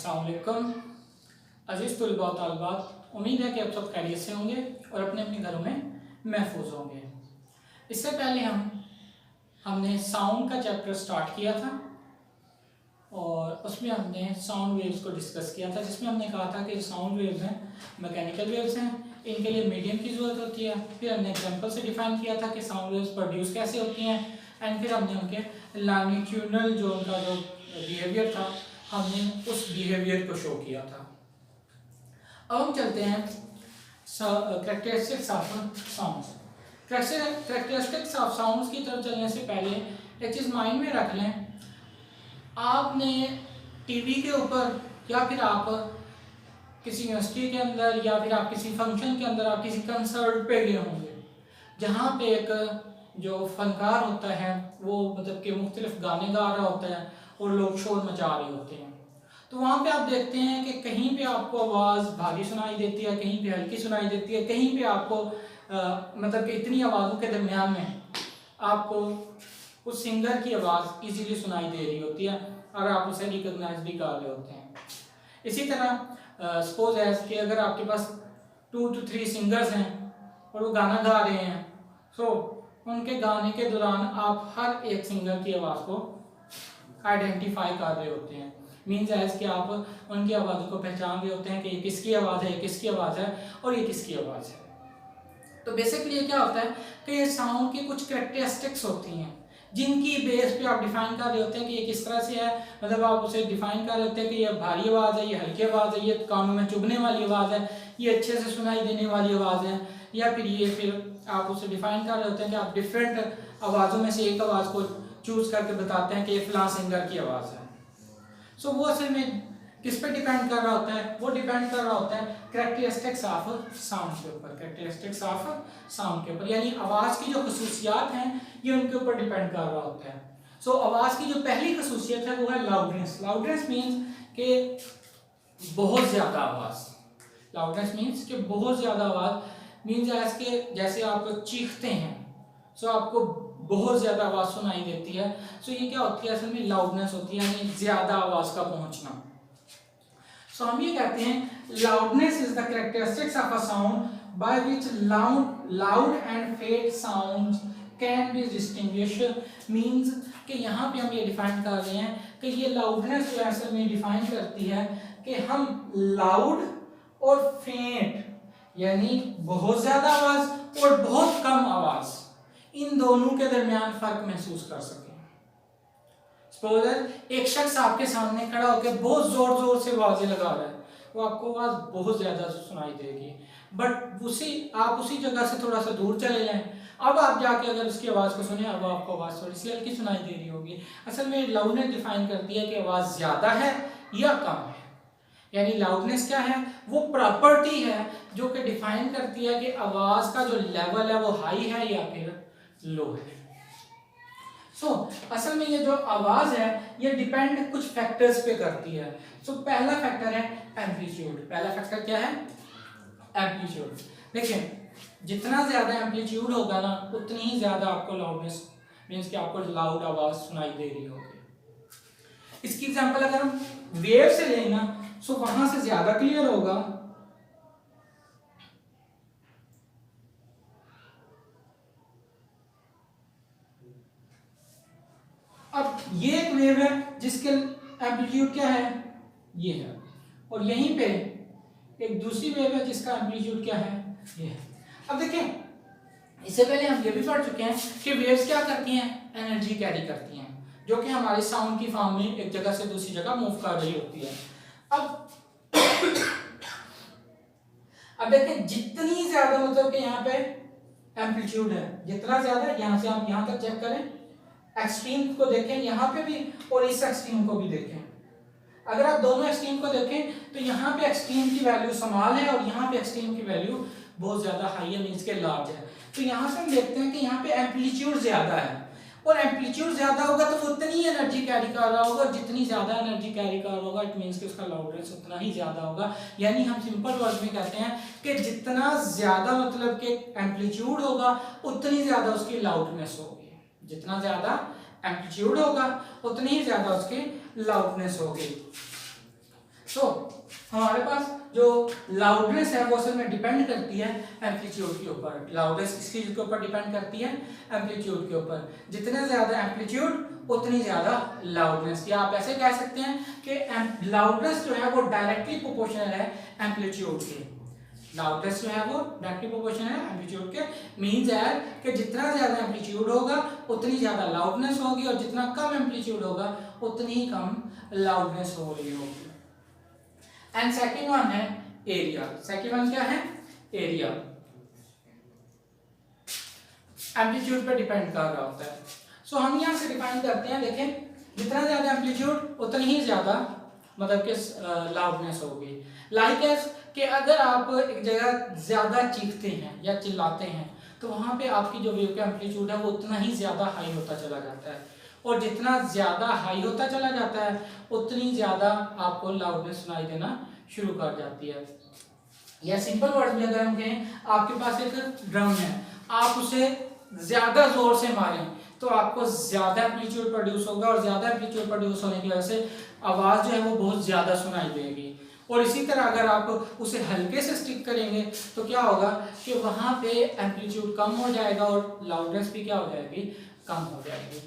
अस्सलाम वालेकुम अज़ीज़ तलबा व तालिबात, उम्मीद है कि आप सब खैरियत से होंगे और अपने अपने घरों में महफूज होंगे। इससे पहले हमने साउंड का चैप्टर स्टार्ट किया था और उसमें हमने साउंड वेव्स को डिस्कस किया था, जिसमें हमने कहा था कि साउंड वेव्स हैं मैकेनिकल वेव्स हैं, इनके लिए मीडियम की ज़रूरत होती है। फिर हमने एग्जांपल से डिफाइन किया था कि साउंड वेव्स प्रोड्यूस कैसे होती हैं एंड फिर हमने उनके लॉन्गिट्यूडनल जो उनका जो बिहेवियर था हमने उस बिहेवियर को शो किया था। अब हम चलते हैं characteristics of sounds. Characteristics of sounds की तरफ चलने से पहले एक चीज़ माइंड में रख लें, आपने टीवी के ऊपर या फिर आप किसी यूनिवर्सिटी के अंदर या फिर आप किसी फंक्शन के अंदर आप किसी कंसर्ट पे गए होंगे जहाँ पे एक जो फनकार होता है वो मतलब कि मुख्तलिफ गाने गा रहा होता है और लोग शोर मचा रहे होते हैं। तो वहाँ पे आप देखते हैं कि कहीं पे आपको आवाज़ भारी सुनाई देती है, कहीं पे हल्की सुनाई देती है, कहीं पे आपको मतलब कि इतनी आवाज़ों के दरमियान में आपको उस सिंगर की आवाज़ इजीली सुनाई दे रही होती है और आप उसे रिकॉग्नाइज भी कर रहे होते हैं। इसी तरह सपोज है कि अगर आपके पास 2 to 3 सिंगर्स हैं और वो गाना गा रहे हैं, सो उनके गाने के दौरान आप हर एक सिंगर की आवाज़ को आइडेंटिफाई कर रहे होते हैं। मीन्स एज कि आप उनकी आवाज़ को पहचान रहे होते हैं कि ये किसकी आवाज़ है, ये किसकी आवाज़ है और ये किसकी आवाज़ है। तो बेसिकली ये क्या होता है कि ये साउंड की कुछ कैरेक्टरिस्टिक्स होती हैं जिनकी बेस पे आप डिफाइन कर रहे होते हैं कि ये किस तरह से है। मतलब आप उसे डिफाइन कर रहे होते हैं कि ये भारी आवाज़ है, ये हल्की आवाज़ है, ये कानों में चुभने वाली आवाज़ है, ये अच्छे से सुनाई देने वाली आवाज़ है, या फिर आप उसे डिफाइन कर रहे होते हैं कि आप डिफरेंट आवाज़ों में से एक आवाज़ को चूज करके बताते हैं कि ये फलां सिंगर की आवाज़ है। सो वो असल में किस पे डिपेंड कर रहा होता है? वो डिपेंड कर रहा होता है कैरेक्टरिस्टिक्स ऑफ साउंड के ऊपर, कैरेक्टरिस्टिक्स ऑफ साउंड के ऊपर, यानी आवाज़ की जो खसूसियात हैं ये उनके ऊपर डिपेंड कर रहा होता है। सो आवाज़ की जो पहली खसूसियत है वो है लाउडनेस। लाउडनेस मीन्स कि बहुत ज़्यादा आवाज़। लाउडनेस मीन्स कि बहुत ज़्यादा आवाज़ मीन्स जैसे आप चीखते हैं सो आपको बहुत ज़्यादा आवाज़ सुनाई देती है। सो ये क्या होती है? असल में लाउडनेस होती है, यानी ज़्यादा आवाज़ का पहुंचना। सो हम ये कहते हैं loudness is the characteristics of a sound by which loud and faint sounds can be distinguished. Means कि यहाँ पे हम ये डिफाइन कर रहे हैं कि ये लाउडनेस जो असल में डिफाइन करती है कि हम लाउड और फेंट यानी बहुत ज़्यादा आवाज़ और बहुत कम आवाज़ इन दोनों के दरमियान फर्क महसूस कर सकें। सपोज एक शख्स आपके सामने खड़ा होकर बहुत जोर जोर से आवाजें लगा रहा है, तो आपको आवाज बहुत ज्यादा सुनाई देगी, बट आप उसी जगह से थोड़ा सा दूर चले जाएं, अब आप जाके अगर उसकी आवाज को सुने, अब आपको आवाज थोड़ी सी हल्की सुनाई दे रही होगी। असल में लाउडनेस डिफाइन करती है कि आवाज ज्यादा है या कम है। यानी लाउडनेस क्या है? वो प्रॉपर्टी है जो कि डिफाइन करती है कि आवाज का जो लेवल है वो हाई है या फिर लो है। असल में ये जो आवाज है ये डिपेंड कुछ फैक्टर्स पे करती है। पहला फैक्टर है एम्पलीट्यूड। पहला फैक्टर क्या है? एम्पलीट्यूड। देखिए जितना ज्यादा एम्पलीट्यूड होगा ना उतनी ही ज्यादा आपको लाउडनेस मींस कि आपको लाउड आवाज सुनाई दे रही होगी। इसकी एग्जांपल अगर हम वेव से लेना वहां से ज्यादा क्लियर होगा। अब ये एक वेव है जिसके एम्पलीट्यूड क्या है? ये है, और यहीं पे एक दूसरी वेव है जिसका एम्पलीट्यूड क्या है? ये है। अब देखें इससे पहले हम ये भी पढ़ चुके हैं कि वेव्स क्या करती हैं? एनर्जी कैरी करती हैं, जो कि हमारे साउंड की फॉर्म में एक जगह से दूसरी जगह मूव कर रही होती है। अब देखें जितनी ज्यादा मतलब कि यहाँ पे एम्पलीट्यूड है, जितना ज्यादा, यहाँ से आप यहाँ तक चेक करें, एक्सट्रीम को देखें यहाँ पे भी और इस एक्सट्रीम को भी देखें। अगर आप दोनों एक्सट्रीम को देखें तो यहाँ पे एक्सट्रीम की वैल्यू स्मॉल है और यहाँ पे एक्सट्रीम की वैल्यू बहुत ज्यादा हाई है, मींस के लार्ज है। तो यहाँ से हम देखते हैं कि यहाँ पे एम्पलीट्यूड ज्यादा है, और एम्पलीट्यूड ज्यादा होगा तो वो उतनी एनर्जी कैरी कर रहा होगा, और जितनी ज्यादा एनर्जी कैरी कर रहा होगा इट मींस कि उसका लाउडनेस उतना ही ज्यादा होगा। यानी हम सिंपल वर्ड में कहते हैं कि जितना ज्यादा मतलब कि एम्पलीट्यूड होगा उतनी ज्यादा उसकी लाउडनेस होगी। जितना ज्यादा एम्पलीट्यूड होगा उतनी ही ज्यादा उसकी लाउडनेस होगी। सो हमारे पास जो लाउडनेस है वो असल में डिपेंड करती है एम्पलीट्यूड के ऊपर। लाउडनेस किस चीज के ऊपर डिपेंड करती है? एम्पलीट्यूड के ऊपर। जितने ज्यादा एम्पलीट्यूड उतनी ज्यादा लाउडनेस। या आप ऐसे कह सकते हैं कि लाउडनेस जो है वो डायरेक्टली प्रोपोर्शनल है एम्पलीट्यूड के। लाउडनेस जो है वो डायरेक्टली प्रोपोर्शनल है एम्पलीट्यूड के। मींस है कि जितना ज्यादा एम्पलीट्यूड होगा उतनी ज्यादा लाउडनेस होगी, और जितना कम एम्पलीट्यूड होगा उतनी ही कम लाउडनेस हो रही होगी। एंड सेकंड वन है एरिया। सेकंड वन क्या है? एरिया। एम्पलीट्यूड पे डिपेंड कर रहा होता है। सो हम यहां से डिफाइन करते हैं, देखें, जितना ज्यादा एम्पलीट्यूड उतनी ही ज्यादा मतलब कि लाउडनेस होगी। लाइक एज कि अगर आप एक जगह ज्यादा चीखते हैं या चिल्लाते हैं तो वहां पे आपकी जो वेव का एम्पलीट्यूड है वो उतना ही ज्यादा हाई होता चला जाता है, और जितना ज्यादा हाई होता चला जाता है उतनी ज्यादा आपको लाउडनेस सुनाई देना शुरू कर जाती है। या सिंपल वर्ड में अगर हम कहें, आपके पास एक ड्रम है, आप उसे ज्यादा जोर से मारें तो आपको ज्यादा एम्पलीट्यूड प्रोड्यूस होगा, और ज्यादा एम्पलीट्यूड प्रोड्यूस होने की वजह से आवाज जो है वो बहुत ज्यादा सुनाई देगी। और इसी तरह अगर आप उसे हल्के से स्टिक करेंगे तो क्या होगा कि वहां पे एम्पलीट्यूड कम हो जाएगा और लाउडनेस भी क्या हो जाएगी? कम हो जाएगी।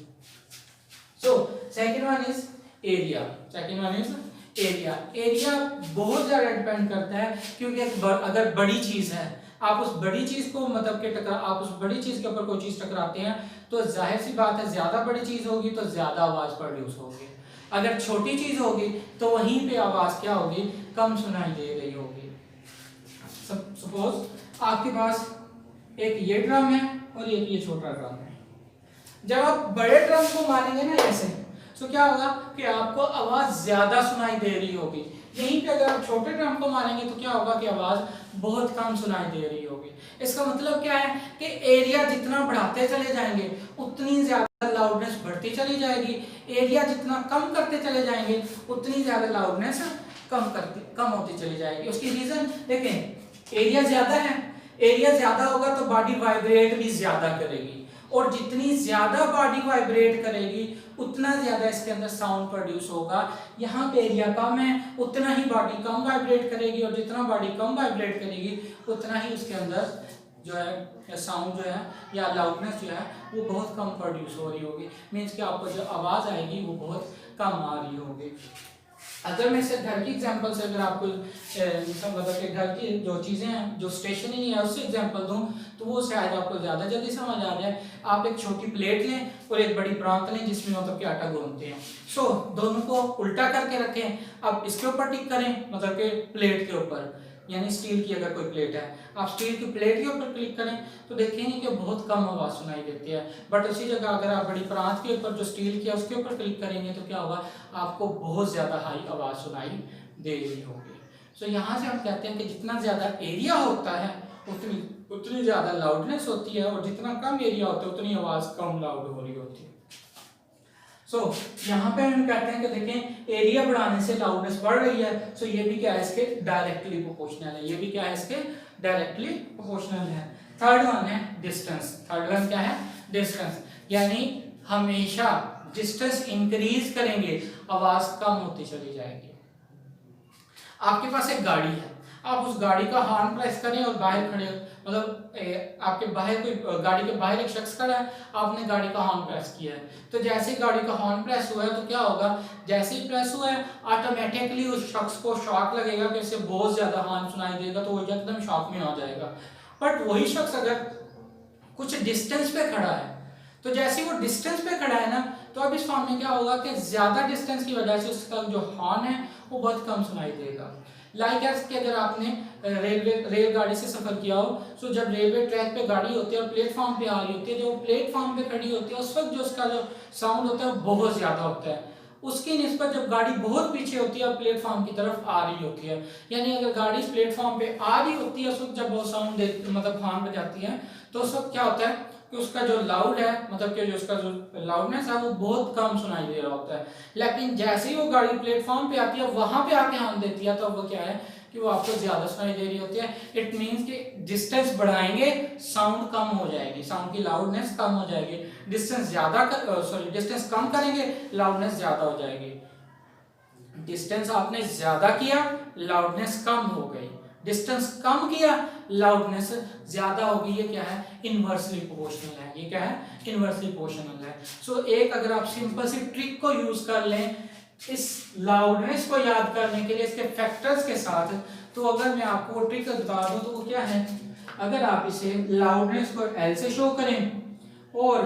So second one is area. Second one is area. Area बहुत ज्यादा डिपेंड करता है, क्योंकि अगर बड़ी चीज है, आप उस बड़ी चीज को मतलब के आप उस बड़ी चीज के ऊपर कोई चीज टकराते हैं तो जाहिर सी बात है ज्यादा बड़ी चीज होगी तो ज्यादा आवाज प्रोड्यूस होगी। अगर छोटी चीज होगी तो वहीं पे आवाज क्या होगी? कम सुनाई दे रही होगी। सपोज आपके पास एक ये ड्रम है और एक ये छोटा ड्रम है। जब आप बड़े ड्रम को मारेंगे ना ऐसे, तो क्या होगा कि आपको आवाज ज्यादा सुनाई दे रही होगी। यहीं पे अगर आप छोटे ड्रम को मारेंगे तो क्या होगा कि आवाज बहुत कम सुनाई दे रही होगी। इसका मतलब क्या है कि एरिया जितना बढ़ाते चले जाएंगे उतनी ज्यादा लाउडनेस बढ़ती चली जाएगी। एरिया जितना कम करते चले जाएंगे उतनी ज्यादा लाउडनेस कम होती चली जाएगी। उसकी रीजन देखें, एरिया ज्यादा है, एरिया ज्यादा होगा तो बॉडी वाइब्रेट भी ज्यादा करेगी, और जितनी ज्यादा बॉडी वाइब्रेट करेगी उतना ज्यादा इसके अंदर साउंड प्रोड्यूस होगा। यहाँ पे एरिया कम है, उतना ही बॉडी कम वाइब्रेट करेगी, और जितना बॉडी कम वाइब्रेट करेगी उतना ही उसके अंदर जो है साउंड जो है या लाउडनेस जो है वो बहुत कम प्रोड्यूस हो रही होगी। मीन्स कि आपको जो आवाज़ आएगी वो बहुत कम आ रही होगी। अगर मैं इसे घर की एग्जांपल से अगर आपको मतलब कि घर की जो चीज़ें हैं जो स्टेशनरी है उससे एग्जांपल दूं तो वो शायद आपको ज़्यादा जल्दी समझ आ जाए। आप एक छोटी प्लेट लें और एक बड़ी प्रांत लें जिसमें मतलब कि आटा गूंथते हैं। सो दोनों को उल्टा करके रखें, अब इसके ऊपर टिक करें मतलब कि प्लेट के ऊपर, यानी स्टील की अगर कोई प्लेट है, आप स्टील की प्लेट के ऊपर क्लिक करें तो देखेंगे कि बहुत कम आवाज़ सुनाई देती है। बट उसी जगह अगर आप बड़ी प्रांत के ऊपर जो स्टील की है उसके ऊपर क्लिक करेंगे तो क्या होगा, आपको बहुत ज़्यादा हाई आवाज़ सुनाई दे रही होगी। सो यहाँ से हम कहते हैं कि जितना ज़्यादा एरिया होता है उतनी ज़्यादा लाउडनेस होती है, और जितना कम एरिया होता है उतनी आवाज़ कम लाउड हो रही होती है। सो यहाँ पे हम कहते हैं कि देखें एरिया बढ़ाने से लाउडनेस बढ़ रही है। सो ये भी क्या है, इसके डायरेक्टली प्रोपोर्शनल है। ये भी क्या है, इसके डायरेक्टली प्रोपोर्शनल है। थर्ड वन है डिस्टेंस। थर्ड वन क्या है, डिस्टेंस। यानी हमेशा डिस्टेंस इंक्रीज करेंगे आवाज कम होती चली जाएगी। आपके पास एक गाड़ी है, आप उस गाड़ी का हॉर्न प्रेस करें और बाहर खड़े मतलब आपके बाहर कोई गाड़ी के बाहर एक शख्स खड़ा है, आपने गाड़ी का हॉर्न प्रेस किया है, तो जैसे ही गाड़ी का हॉर्न प्रेस हुआ है तो क्या होगा, जैसे ही प्रेस हुआ है ऑटोमेटिकली उस शख्स को शॉक लगेगा कि इसे बहुत ज्यादा हॉर्न सुनाई देगा, तो वो एकदम शॉक में हो जाएगा। बट वही शख्स अगर कुछ डिस्टेंस पे खड़ा है तो जैसे ही वो डिस्टेंस पे खड़ा है ना, तो अब इस फॉर्म में क्या होगा कि ज्यादा डिस्टेंस की वजह से उसका जो हॉर्न है वो बहुत कम सुनाई देगा। लाइक एज कि अगर आपने रेलगाड़ी से सफर किया हो, तो जब रेलवे ट्रैक पे गाड़ी होती है और प्लेटफॉर्म पे आ रही होती है, जो प्लेटफॉर्म पे खड़ी होती है उस वक्त जो उसका जो साउंड होता है वो बहुत ज्यादा होता है, उसकी निस्बत जब गाड़ी बहुत पीछे होती है और प्लेटफॉर्म की तरफ आ रही होती है। यानी अगर गाड़ी प्लेटफॉर्म पे आ रही होती है उस वक्त जब वो साउंड मतलब हॉर्न बजाती है तो उस वक्त क्या होता है कि उसका जो लाउड है मतलब कि जो उसका जो लाउडनेस है वो बहुत कम सुनाई दे रहा होता है। लेकिन जैसे ही वो गाड़ी प्लेटफॉर्म पे आती है वहां पे आके हॉर्न देती है तो वो क्या है कि वो आपको ज्यादा सुनाई दे रही होती है। इट मींस कि डिस्टेंस बढ़ाएंगे साउंड कम हो जाएगी, साउंड की लाउडनेस कम हो जाएगी। डिस्टेंस डिस्टेंस कम करेंगे लाउडनेस ज्यादा हो जाएगी। डिस्टेंस आपने ज्यादा किया, लाउडनेस कम हो गई, डिस्टेंस कम किया, लाउडनेस ज्यादा हो गई। ये क्या है? इनवर्सली प्रोपोर्शनल है। ये क्या है? इनवर्सली प्रोपोर्शनल है। सो एक अगर आप सिंपल सी ट्रिक को यूज कर लें इस लाउडनेस को याद करने के लिए, इसके फैक्टर्स के साथ, तो अगर मैं आपको ट्रिक बता दूं तो वो क्या है? अगर आप इसे लाउडनेस को L से शो करें और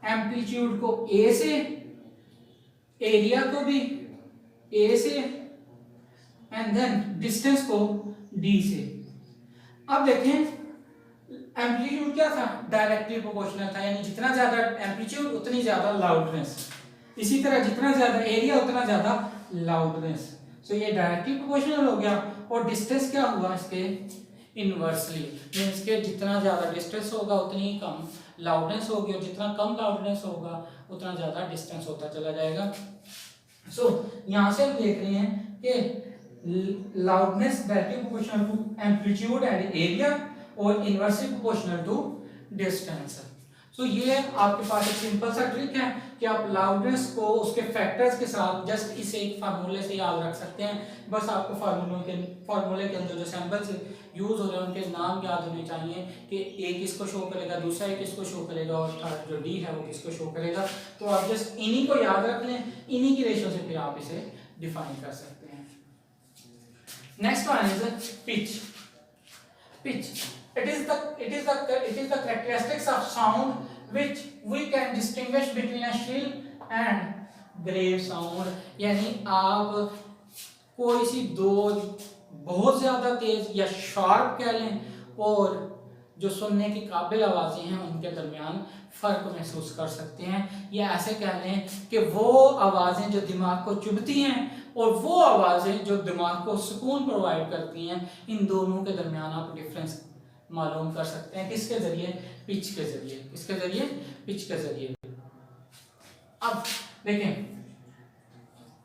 एम्पलीट्यूड को A से, एरिया को भी A से, एंड देन डिस्टेंस को D से। अब देखें एम्पलीट्यूड क्या था? डायरेक्टली प्रोपोर्शनल था, यानी जितना ज्यादा एम्पलीट्यूड उतनी ज्यादा लाउडनेस। इसी तरह जितना ज्यादा एरिया उतना ज्यादा लाउडनेस। सो ये डायरेक्टली प्रोपोर्शनल हो गया। और डिस्टेंस क्या हुआ इसके? इनवर्सली, मींस के जितना ज्यादा डिस्टेंस होगा उतनी ही कम लाउडनेस होगी, और जितना कम लाउडनेस होगा उतना ज्यादा डिस्टेंस होता चला जाएगा। सो यहाँ से हम देख रहे हैं कि loudness directly proportional to amplitude and area और inversely proportional to distance. So ये आपके पास एक सिंपल सा ट्रिक है कि आप लाउडनेस को उसके फैक्टर्स के साथ जस्ट इसे एक फार्मूले से याद रख सकते हैं। बस आपको फार्मूले के अंदर जो सैंपल्स यूज हो रहे हैं उनके नाम याद होने चाहिए कि एक किसको शो करेगा, दूसरा एक किसको शो करेगा, और जो डी है वो किसको शो करेगा। तो आप जस्ट इन्हीं को याद रख लें, इन्हीं की रेशो से फिर आप इसे डिफाइन कर सकते हैं। Next one is pitch. Pitch. It is the characteristics of sound which we can distinguish between a shrill and grave sound. यानी आप कोई सी दो बहुत ज्यादा तेज या शार्प कह लें और जो सुनने की काबिल आवाजें हैं उनके दरमियान फर्क महसूस कर सकते हैं। या ऐसे कह लें कि वो आवाजें जो दिमाग को चुभती हैं और वो आवाजें जो दिमाग को सुकून प्रोवाइड करती हैं, इन दोनों के दरमियान आप डिफरेंस मालूम कर सकते हैं। किसके जरिए? पिच के जरिए। किसके जरिए? पिच के जरिए। अब देखें,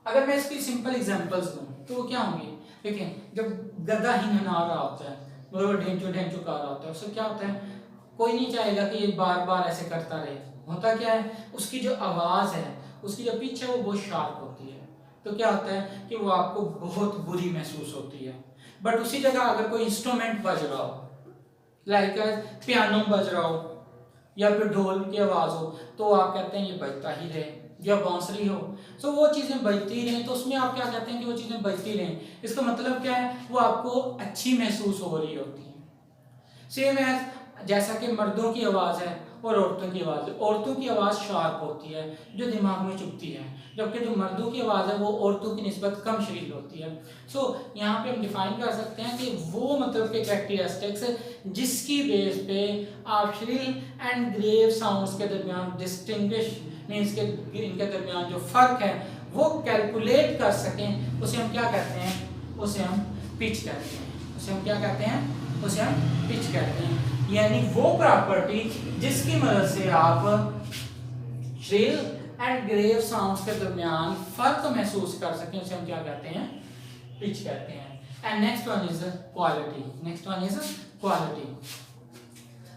अगर मैं इसकी सिंपल एग्जांपल्स दूं तो वो क्या होंगी? देखें, जब गधा ही नहा रहा होता है, मतलब ढेंचू ढेंचू कर रहा होता है, उससे क्या होता है? कोई नहीं चाहेगा कि ये बार बार ऐसे करता रहे। होता क्या है? उसकी जो आवाज है, उसकी जो पिच है वो बहुत शार्प होती है। तो क्या होता है कि वो आपको बहुत बुरी महसूस होती है। बट उसी जगह अगर कोई इंस्ट्रूमेंट बज रहा हो, लाइक पियानो बज रहा हो या फिर ढोल की आवाज हो, तो आप कहते हैं ये बजता ही रहे, या बांसुरी हो, सो वो चीजें बजती रहें। तो उसमें आप क्या कहते हैं कि वो चीजें बजती रहें। इसका मतलब क्या है? वो आपको अच्छी महसूस हो रही होती है। सेम एज जैसा कि मर्दों की आवाज है और औरतों की आवाज है। औरतों की आवाज शार्प होती है जो दिमाग में चुभती है, जबकि जो मर्दों की आवाज है वो औरतों की निस्बत कम शरील होती है। सो यहाँ पे हम डिफाइन कर सकते हैं कि वो मतलब के कैरेक्टरिस्टिक्स जिसकी बेस पे आप शरील एंड ग्रेव साउंड्स के दरमियान डिस्टिंग्विश मीन्स के इनके दरमियान जो फर्क है वो कैलकुलेट कर सकें, उसे हम क्या कहते हैं? उसे हम पिच कहते हैं। उसे हम क्या कहते हैं? उसे हम पिच कहते हैं। यानी वो प्रॉपर्टी जिसकी मदद से आप श्रिल एंड ग्रेव साउंड्स के दरमियान फर्क महसूस कर सकें, उसे हम क्या कहते हैं? पिच कहते हैं। And next one is quality. Next one is quality.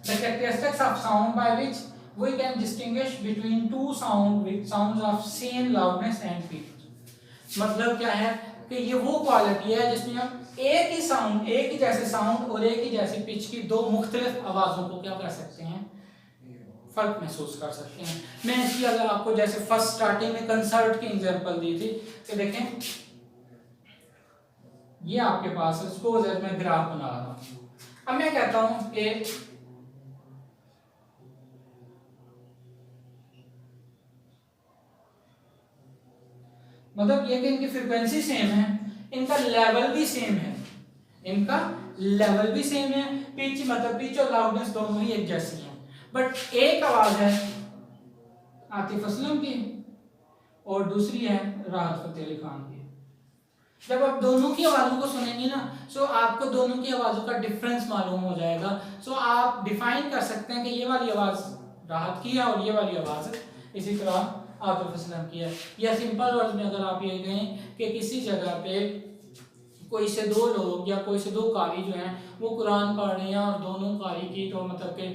The characteristics of sound by which we can distinguish between two sounds of same loudness and pitch। मतलब क्या है कि ये वो क्वालिटी है जिसमें हम एक ही साउंड, एक ही जैसे साउंड और एक ही जैसी पिच की दो मुख्तलिफ आवाजों को क्या कर सकते हैं? फर्क महसूस कर सकते हैं। मैं इसकी अगर आपको जैसे फर्स्ट स्टार्टिंग में कंसर्ट की एग्जांपल दी थी, तो देखें ये आपके पास है, सपोज मैं ग्राफ बना रहा हूं। अब मैं कहता हूं कि मतलब ये कि इनकी फ्रीक्वेंसी सेम है, इनका लेवल भी सेम है, इनका लेवल भी सेम है, पिच मतलब पिच और लाउडनेस दोनों ही एक जैसी हैं। बट एक आवाज है आतिफ असलम की और दूसरी है राहत फतेह अली खान की। जब आप दोनों की आवाजों को सुनेंगे ना, सो आपको दोनों की आवाजों का डिफरेंस मालूम हो जाएगा। सो आप डिफाइन कर सकते हैं कि ये वाली आवाज राहत की है और ये वाली आवाज इसी तरह आतिफ असलम की है। या सिंपल वर्ड में अगर आप ये कहें कि किसी जगह पे कोई से दो लोग या कोई से दो कारी जो हैं वो कुरान पढ़ रहे हैं और दोनों कारी की तो मतलब कि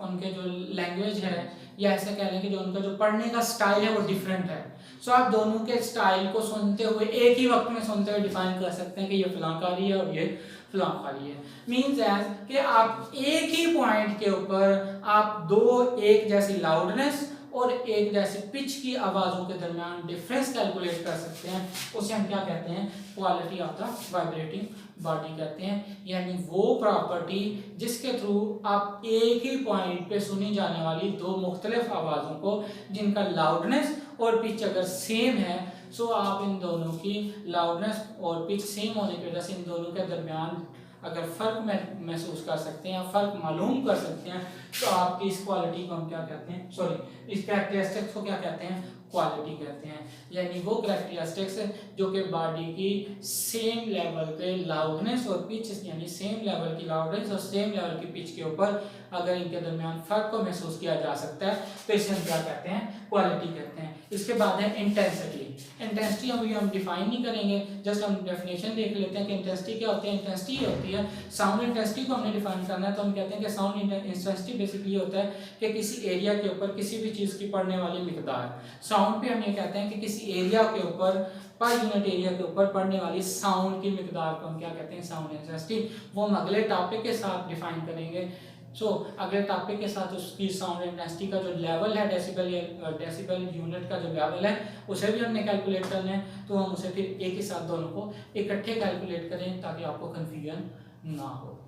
उनके जो लैंग्वेज है या ऐसा कह लें कि जो उनका जो पढ़ने का स्टाइल है वो डिफरेंट है। सो आप दोनों के स्टाइल को सुनते हुए एक ही वक्त में सुनते हुए डिफाइन कर सकते हैं कि ये फलां कारी है और ये फलां कारी है। मीन्स एज कि आप एक ही पॉइंट के ऊपर आप दो एक जैसी लाउडनेस और एक जैसे पिच की आवाज़ों के दरमियान डिफरेंस कैलकुलेट कर सकते हैं। उसे हम क्या कहते हैं, quality of the vibrating body कहते हैं। यानी वो प्रॉपर्टी जिसके थ्रू आप एक ही पॉइंट पे सुनी जाने वाली दो मुख्तलिफ आवाज़ों को जिनका लाउडनेस और पिच अगर सेम है, सो आप इन दोनों की लाउडनेस और पिच सेम होने की वजह से इन दोनों के दरमियान अगर फ़र्क महसूस कर सकते हैं, फ़र्क मालूम कर सकते हैं, तो आपकी इस क्वालिटी को हम क्या कहते हैं, सॉरी इस कैरेक्टरिस्टिक्स को क्या कहते हैं, क्वालिटी कहते हैं। यानी वो कैरेक्टरिस्टिक्स जो कि बॉडी की सेम लेवल पे लाउडनेस और पिच, यानी सेम लेवल की लाउडनेस और सेम लेवल की पिच के ऊपर अगर इनके दरमियान फ़र्क को महसूस किया जा सकता है, तो इसे हम क्या कहते हैं, क्वालिटी कहते हैं। इसके बाद है इंटेंसिटी। इंटेंसिटी हम डिफाइन नहीं करेंगे, जस्ट हम डेफिनेशन देख लेते हैं कि इंटेंसिटी क्या होती है। इंटेंसिटी होती है साउंड इंटेंसिटी को हमने डिफाइन करना है, तो हम कहते हैं कि साउंड इंटेंसिटी बेसिकली होता है कि किसी एरिया के ऊपर किसी भी चीज़ की पड़ने वाली मिकदार। साउंड पे हम ये कहते हैं कि किसी एरिया के ऊपर पर यूनिट एरिया के ऊपर पड़ने वाली साउंड की मिकदार को हम क्या कहते हैं, साउंड इंटेंसिटी। वो हम अगले टॉपिक के साथ डिफाइन करेंगे। अगले टॉपिक के साथ उसकी साउंड इंटेंसिटी का जो लेवल है, डेसिबल यूनिट का जो लेवल है, उसे भी हमने कैलकुलेट करना है। तो हम उसे फिर एक ही साथ दोनों को इकट्ठे कैलकुलेट करें ताकि आपको कन्फ्यूजन ना हो।